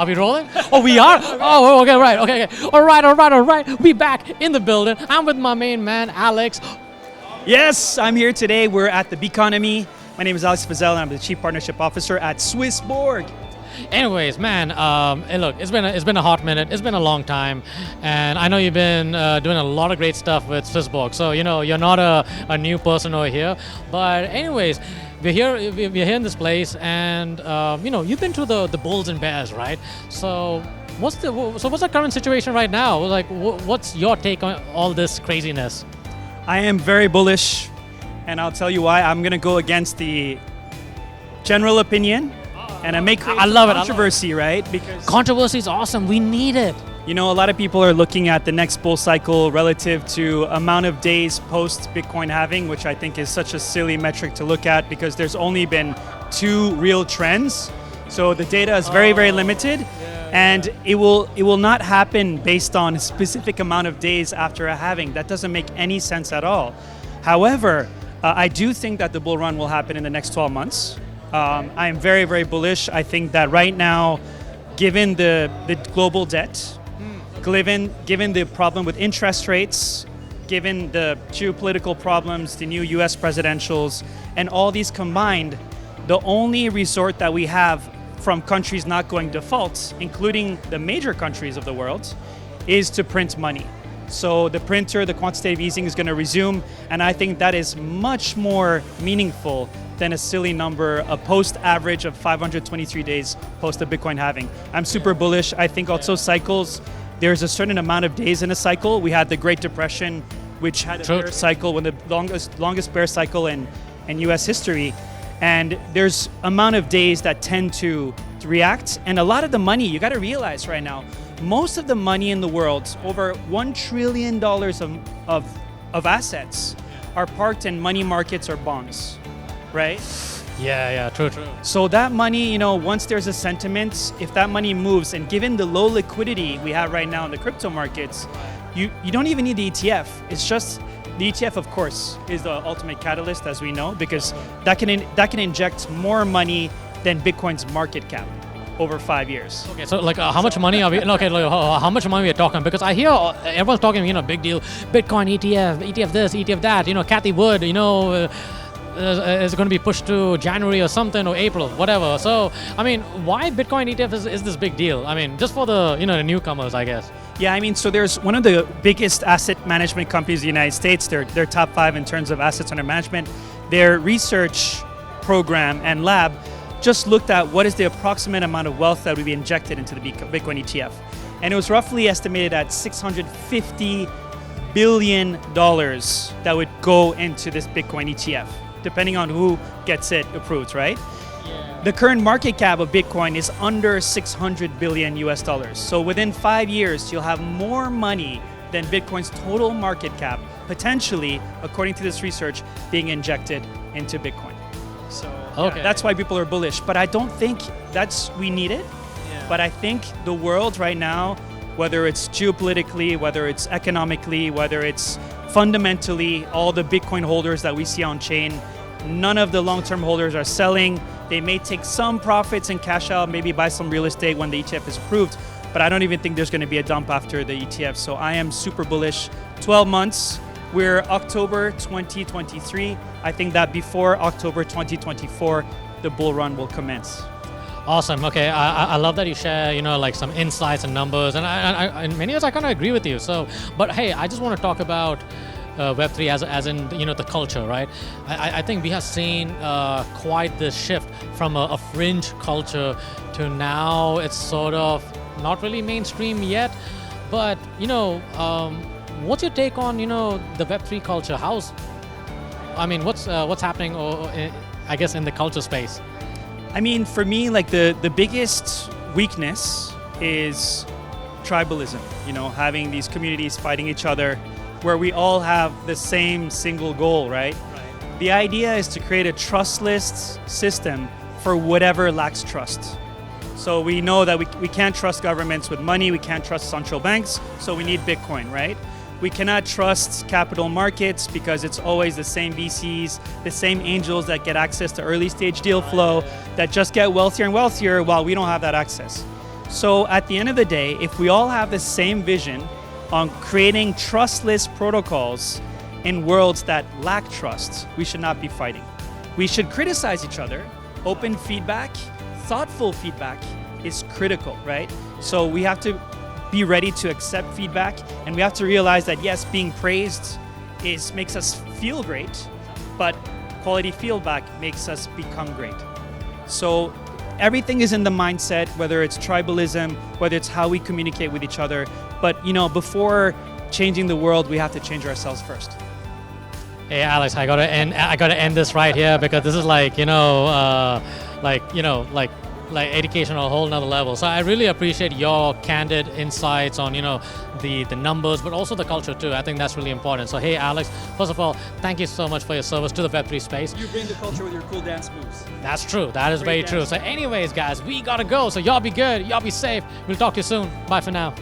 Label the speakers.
Speaker 1: we rolling? Oh, we are? Oh, okay, right, okay. All right. We back in the building. I'm with my main man, Alex.
Speaker 2: Yes, I'm here today. We're at the Beconomy. My name is Alex Fazel, and I'm the Chief Partnership Officer at Swissborg.
Speaker 1: Anyways, man, hey, look, it's been a hot minute. It's been a long time, and I know you've been doing a lot of great stuff with Swissborg. So you're not a new person over here. But anyways, we're here in this place, and you've been through the bulls and bears, right? So what's the current situation right now? Like, what's your take on all this craziness?
Speaker 2: I am very bullish, and I'll tell you why. I'm going to go against the general opinion. And I love controversy, right? Because
Speaker 1: controversy is awesome. We need it.
Speaker 2: A lot of people are looking at the next bull cycle relative to amount of days post Bitcoin halving, which I think is such a silly metric to look at because there's only been 2 real trends. So the data is very, very limited, and it will not happen based on a specific amount of days after a halving. That doesn't make any sense at all. However, I do think that the bull run will happen in the next 12 months. I am very, very bullish. I think that right now, given the global debt, given the problem with interest rates, given the geopolitical problems, the new US presidentials, and all these combined, the only resort that we have from countries not going default, including the major countries of the world, is to print money. So the quantitative easing is going to resume, and I think that is much more meaningful than a silly number, a post-average of 523 days post the Bitcoin halving. I'm super bullish. I think also cycles, there's a certain amount of days in a cycle. We had the Great Depression, which had a bear cycle, one of the longest bear cycle in US history. And there's amount of days that tend to react. And a lot of the money, you got to realize right now, most of the money in the world, over $1 trillion of assets, are parked in money markets or bonds, right?
Speaker 1: Yeah, true.
Speaker 2: So that money, once there's a sentiment, if that money moves, and given the low liquidity we have right now in the crypto markets, you don't even need the ETF. It's just the ETF, of course, is the ultimate catalyst, as we know, because that can inject more money than Bitcoin's market cap over 5 years.
Speaker 1: Okay, so how much money are we? Okay, how much money are we talking? Because I hear everyone's talking, big deal, Bitcoin ETF this, ETF that. Cathie Wood, is going to be pushed to January or something, or April, whatever. So, why Bitcoin ETF is this big deal? Just for the the newcomers, I guess.
Speaker 2: Yeah, so there's one of the biggest asset management companies in the United States. They're top 5 in terms of assets under management. Their research program and lab just looked at what is the approximate amount of wealth that would be injected into the Bitcoin ETF. And it was roughly estimated at $650 billion that would go into this Bitcoin ETF, depending on who gets it approved, right? Yeah. The current market cap of Bitcoin is under $600 billion US dollars. So within 5 years, you'll have more money than Bitcoin's total market cap, potentially, according to this research, being injected into Bitcoin. So that's why people are bullish. But I don't think we need it. Yeah. But I think the world right now, whether it's geopolitically, whether it's economically, whether it's fundamentally, all the Bitcoin holders that we see on chain, none of the long-term holders are selling. They may take some profits and cash out, maybe buy some real estate when the ETF is approved, but I don't even think there's going to be a dump after the ETF. So I am super bullish. 12 months, we're October 2023. I think that before October 2024, the bull run will commence.
Speaker 1: Awesome. Okay, I love that you share, some insights and numbers, and in many ways I kind of agree with you. So, but hey, I just want to talk about Web3 as in the culture, right? I think we have seen quite this shift from a fringe culture to now it's sort of not really mainstream yet, but what's your take on the Web3 culture? What's happening, I guess, in the culture space?
Speaker 2: For me, the biggest weakness is tribalism, having these communities fighting each other where we all have the same single goal, right? The idea is to create a trustless system for whatever lacks trust. So we know that we can't trust governments with money, we can't trust central banks, so we need Bitcoin, right? We cannot trust capital markets because it's always the same VCs, the same angels that get access to early stage deal flow that just get wealthier and wealthier while we don't have that access. So at the end of the day, if we all have the same vision on creating trustless protocols in worlds that lack trust, we should not be fighting. We should criticize each other. Open feedback, thoughtful feedback is critical, right? So we have to be ready to accept feedback, and we have to realize that yes, being praised makes us feel great, but quality feedback makes us become great. So everything is in the mindset, whether it's tribalism, whether it's how we communicate with each other. But before changing the world, we have to change ourselves first.
Speaker 1: Hey Alex, I gotta end this right here because this is like education on a whole nother level. So I really appreciate your candid insights on the numbers, but also the culture too. I think that's really important. So hey Alex, first of all, thank you so much for your service to the Web3 space.
Speaker 2: You bring the culture with your cool dance moves.
Speaker 1: That's true. That is very true. So anyways guys, we gotta go. So y'all be good. Y'all be safe. We'll talk to you soon. Bye for now.